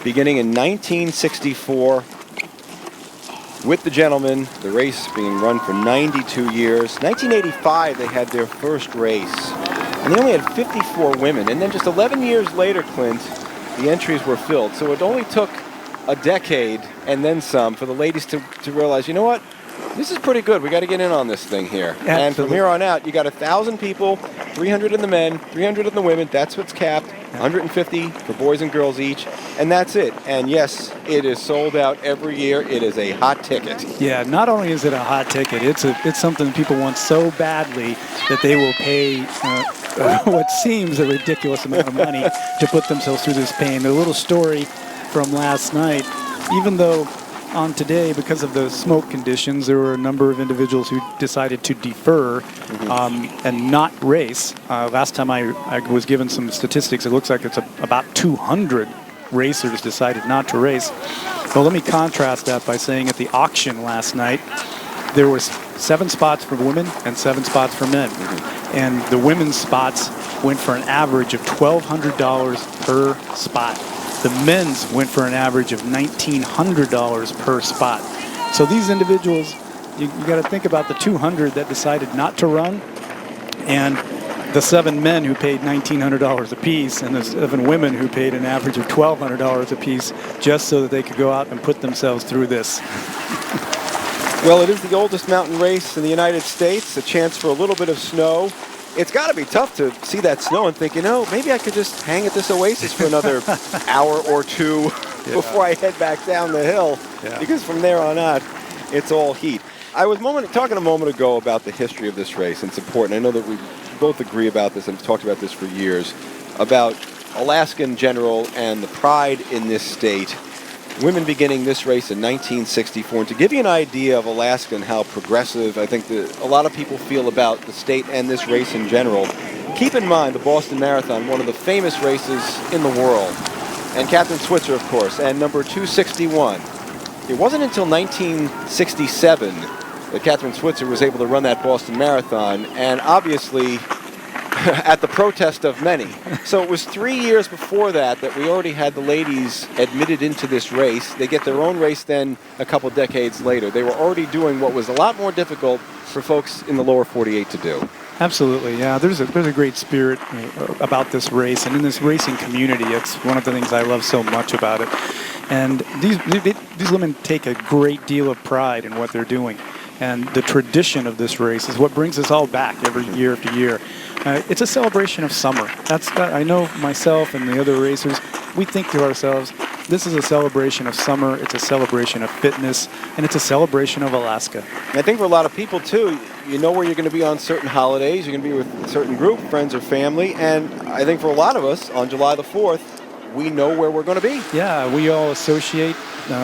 beginning in 1964, with the gentlemen, the race being run for 92 years. 1985, they had their first race, and they only had 54 women. And then just 11 years later, Clint, the entries were filled. So it only took a decade and then some for the ladies to realize, you know what? This is pretty good. We got to get in on this thing here. Absolutely. And from here on out, you got 1,000 people, 300 in the men, 300 in the women. That's what's capped. 150 for boys and girls each, and that's it. And yes, it is sold out every year. It is a hot ticket. Yeah, not only is it a hot ticket, it's something people want so badly that they will pay what seems a ridiculous amount of money to put themselves through this pain. The little story from last night, even though on today, because of the smoke conditions, there were a number of individuals who decided to defer and not race. Last time I was given some statistics, it looks like it's about 200 racers decided not to race. Well, let me contrast that by saying at the auction last night, there was 7 spots for women and 7 spots for men. And the women's spots went for an average of $1,200 per spot. The men's went for an average of $1,900 per spot. So these individuals, you got to think about the 200 that decided not to run, and the 7 men who paid $1,900 apiece, and the 7 women who paid an average of $1,200 apiece, just so that they could go out and put themselves through this. Well, it is the oldest mountain race in the United States, a chance for a little bit of snow. It's got to be tough to see that snow and think, you know, maybe I could just hang at this oasis for another hour or two before I head back down the hill, because from there on out, it's all heat. I was talking a moment ago about the history of this race, and it's important. I know that we both agree about this and have talked about this for years, about Alaska in general and the pride in this state. Women beginning this race in 1964. And to give you an idea of Alaska and how progressive I think a lot of people feel about the state and this race in general, keep in mind the Boston Marathon, one of the famous races in the world. And Catherine Switzer, of course, and number 261. It wasn't until 1967 that Catherine Switzer was able to run that Boston Marathon, and obviously at the protest of many. So it was 3 years before that we already had the ladies admitted into this race. They get their own race then a couple decades later. They were already doing what was a lot more difficult for folks in the lower 48 to do. Absolutely, yeah. There's a great spirit about this race, and in this racing community, it's one of the things I love so much about it. And these women take a great deal of pride in what they're doing. And the tradition of this race is what brings us all back every year after year. It's a celebration of summer. I know myself and the other racers, we think to ourselves, this is a celebration of summer, it's a celebration of fitness, and it's a celebration of Alaska. I think for a lot of people, too, you know where you're going to be on certain holidays, you're going to be with a certain group, friends or family, and I think for a lot of us, on July the 4th, we know where we're going to be. Yeah, we all associate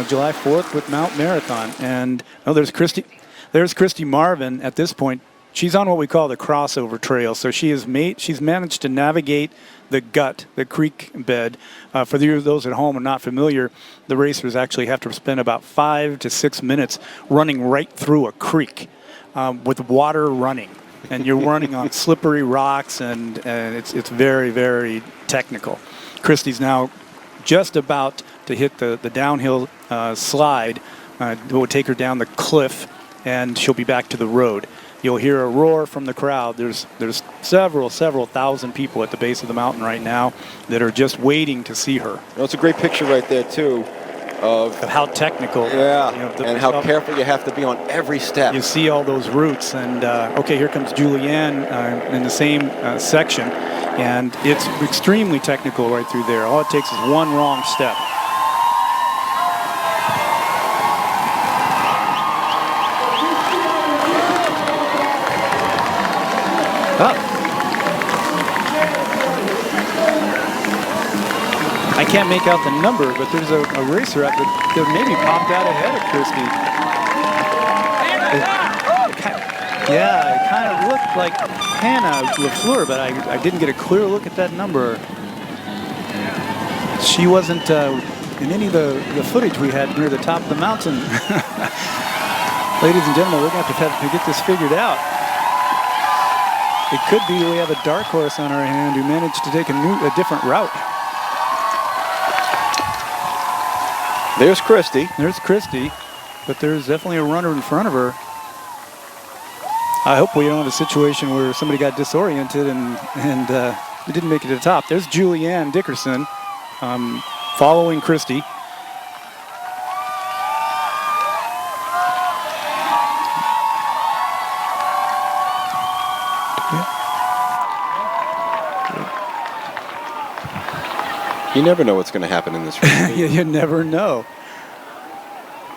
July 4th with Mount Marathon, and there's Christy Marvin at this point. She's on what we call the crossover trail, so she's managed to navigate the gut, the creek bed. For those at home who are not familiar, the racers actually have to spend about 5 to 6 minutes running right through a creek with water running. And you're running on slippery rocks, and it's very, very technical. Christy's now just about to hit the downhill slide. It will take her down the cliff, and she'll be back to the road. You'll hear a roar from the crowd. There's several thousand people at the base of the mountain right now that are just waiting to see her. It's a great picture right there, too, of how technical. Yeah, and how careful you have to be on every step. You see all those roots, and okay, here comes Julianne in the same section, and it's extremely technical right through there. All it takes is one wrong step. I can't make out the number, but there's a racer out that maybe popped out ahead of Christy. It kind of looked like Hannah LaFleur, but I didn't get a clear look at that number. She wasn't in any of the footage we had near the top of the mountain. Ladies and gentlemen, we're going to have to get this figured out. It could be we have a dark horse on our hand who managed to take a different route. There's Christy. There's Christy. but there's definitely a runner in front of her. I hope we don't have a situation where somebody got disoriented and we didn't make it to the top. There's Julianne Dickerson following Christy. You never know what's going to happen in this race. You never know.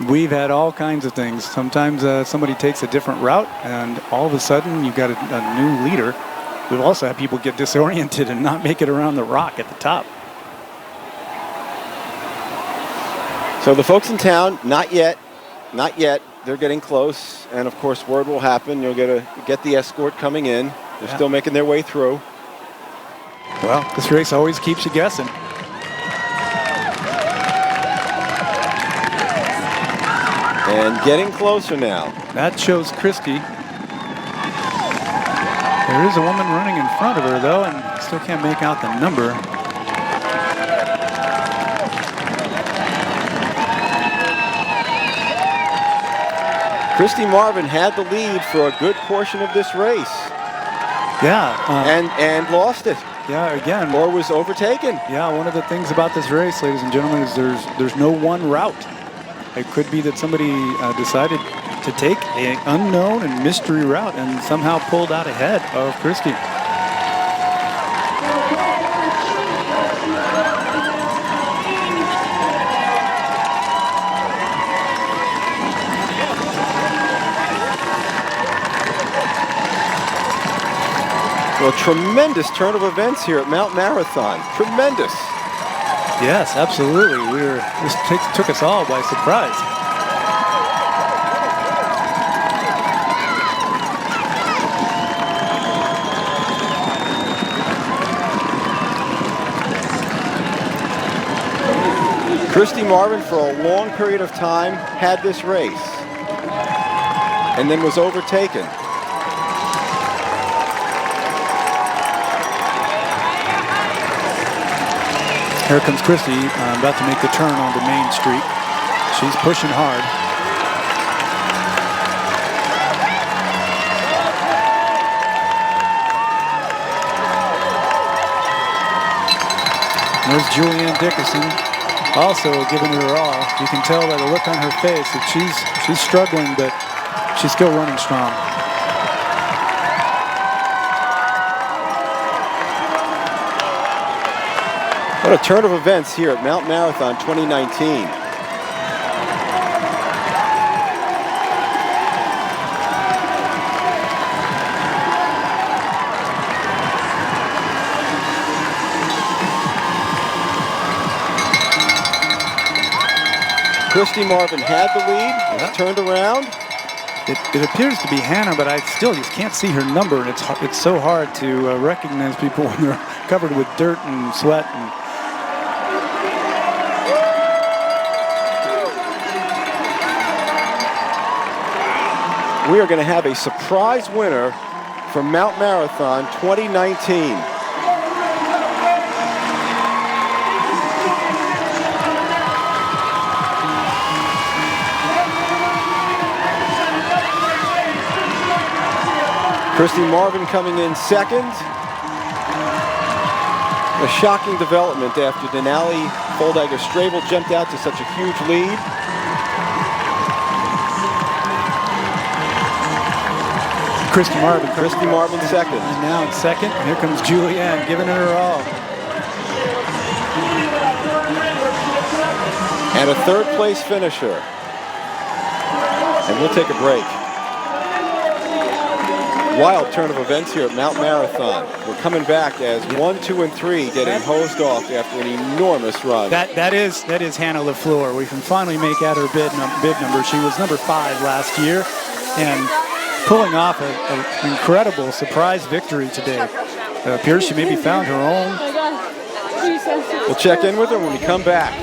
We've had all kinds of things. Sometimes somebody takes a different route, and all of a sudden you've got a new leader. We've also had people get disoriented and not make it around the rock at the top. So the folks in town, not yet. They're getting close, and of course, word will happen. You'll get the escort coming in. They're still making their way through. Well, this race always keeps you guessing. And getting closer now. That shows Christy. There is a woman running in front of her, though, and still can't make out the number. Christy Marvin had the lead for a good portion of this race. Yeah. And lost it. Yeah, again. Or was overtaken. Yeah, one of the things about this race, ladies and gentlemen, is there's no one route. It could be that somebody decided to take an unknown and mystery route and somehow pulled out ahead of Christy. Well, tremendous turn of events here at Mount Marathon. Tremendous. Yes, absolutely. This took us all by surprise. Christy Marvin, for a long period of time, had this race and then was overtaken. Here comes Christy, about to make the turn onto Main Street. She's pushing hard. There's Julianne Dickerson, also giving it her all. You can tell by the look on her face that she's struggling, but she's still running strong. What a turn of events here at Mount Marathon 2019. Christy Marvin had the lead, was turned around. It appears to be Hannah, but I still just can't see her number, and it's so hard to recognize people when they're covered with dirt and sweat. We are going to have a surprise winner from Mount Marathon 2019. Christy Marvin coming in second. A shocking development after Denali Foldagger-Strabel jumped out to such a huge lead. Christy Marvin second. And now in second, here comes Julianne giving it her all. And a third place finisher. And we'll take a break. Wild turn of events here at Mount Marathon. We're coming back as 1, 2, and 3 getting hosed off after an enormous run. That is Hannah LaFleur. We can finally make out her bid number. She was number 5 last year, and pulling off an incredible surprise victory today. It appears she maybe found her own. We'll check in with her when we come back.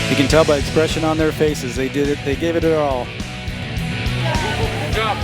You can tell by expression on their faces, they did it. They gave it their all. Good job.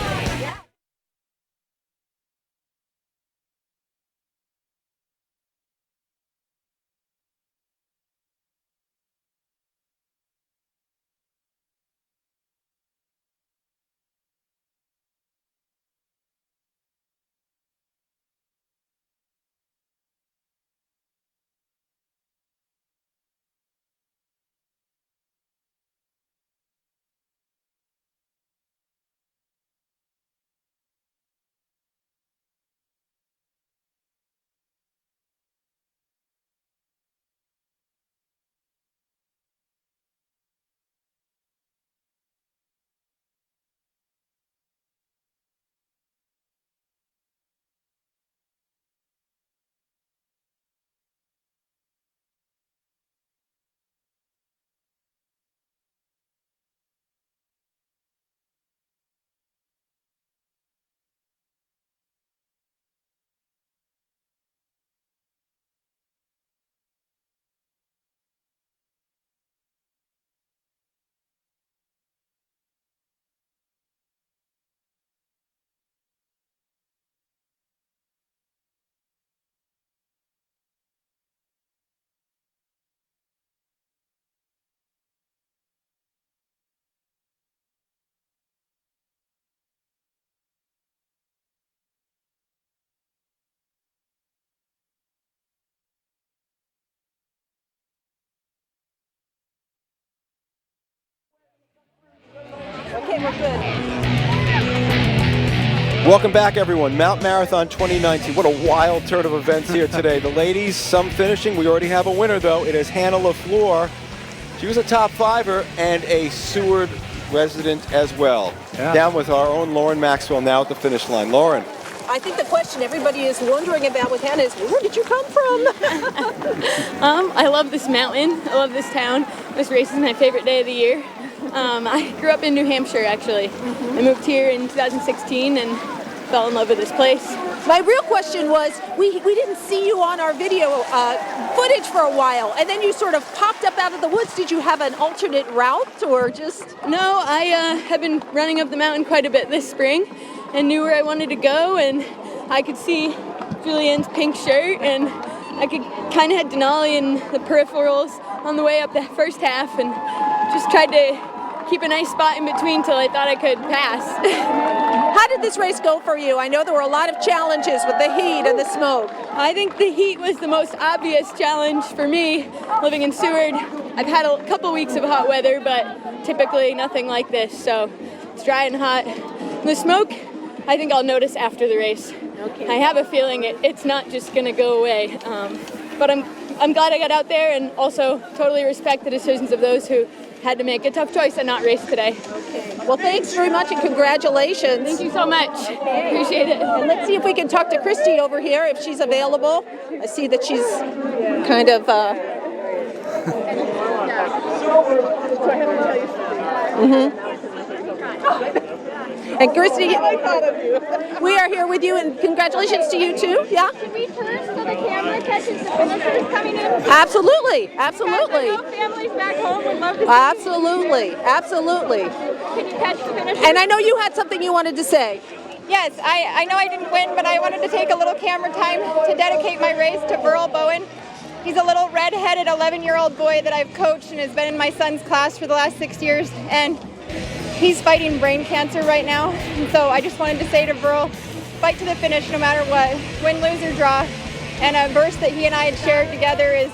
we're good. Welcome back, everyone. Mount Marathon 2019. What a wild turn of events here today. The ladies, some finishing. We already have a winner, though. It is Hannah LaFleur. She was a top fiver and a Seward resident as well. Yeah. Down with our own Lauren Maxwell now at the finish line. Lauren. I think the question everybody is wondering about with Hannah is, where did you come from? I love this mountain. I love this town. This race is my favorite day of the year. I grew up in New Hampshire, actually. I moved here in 2016 and fell in love with this place. My real question was, we didn't see you on our video footage for a while, and then you sort of popped up out of the woods. Did you have an alternate route, or just? No, I have been running up the mountain quite a bit this spring and knew where I wanted to go, and I could see Julianne's pink shirt, and I could kind of had Denali in the peripherals on the way up the first half, and just tried to keep a nice spot in between till I thought I could pass. How did this race go for you? I know there were a lot of challenges with the heat and the smoke. I think the heat was the most obvious challenge for me. Living in Seward, I've had a couple weeks of hot weather, but typically nothing like this, so it's dry and hot. The smoke, I think I'll notice after the race. Okay. I have a feeling it's not just going to go away, but I'm glad I got out there, and also totally respect the decisions of those who had to make a tough choice and not race today. Okay. Well, thanks very much and congratulations. Thank you so much. Appreciate it. And let's see if we can talk to Christy over here, if she's available. I see that she's kind of... And Christy, we are here with you, and congratulations to you too. Yeah. Should we turn so the camera catches the finishers coming in? Absolutely, absolutely. I know families back home would love to see. Absolutely, absolutely. Can you catch the finishers? And I know you had something you wanted to say. Yes, I know I didn't win, but I wanted to take a little camera time to dedicate my race to Burl Bowen. He's a little red-headed 11-year-old boy that I've coached and has been in my son's class for the last 6 years, and he's fighting brain cancer right now. And so I just wanted to say to Burl, fight to the finish no matter what, win, lose, or draw. And a verse that he and I had shared together is,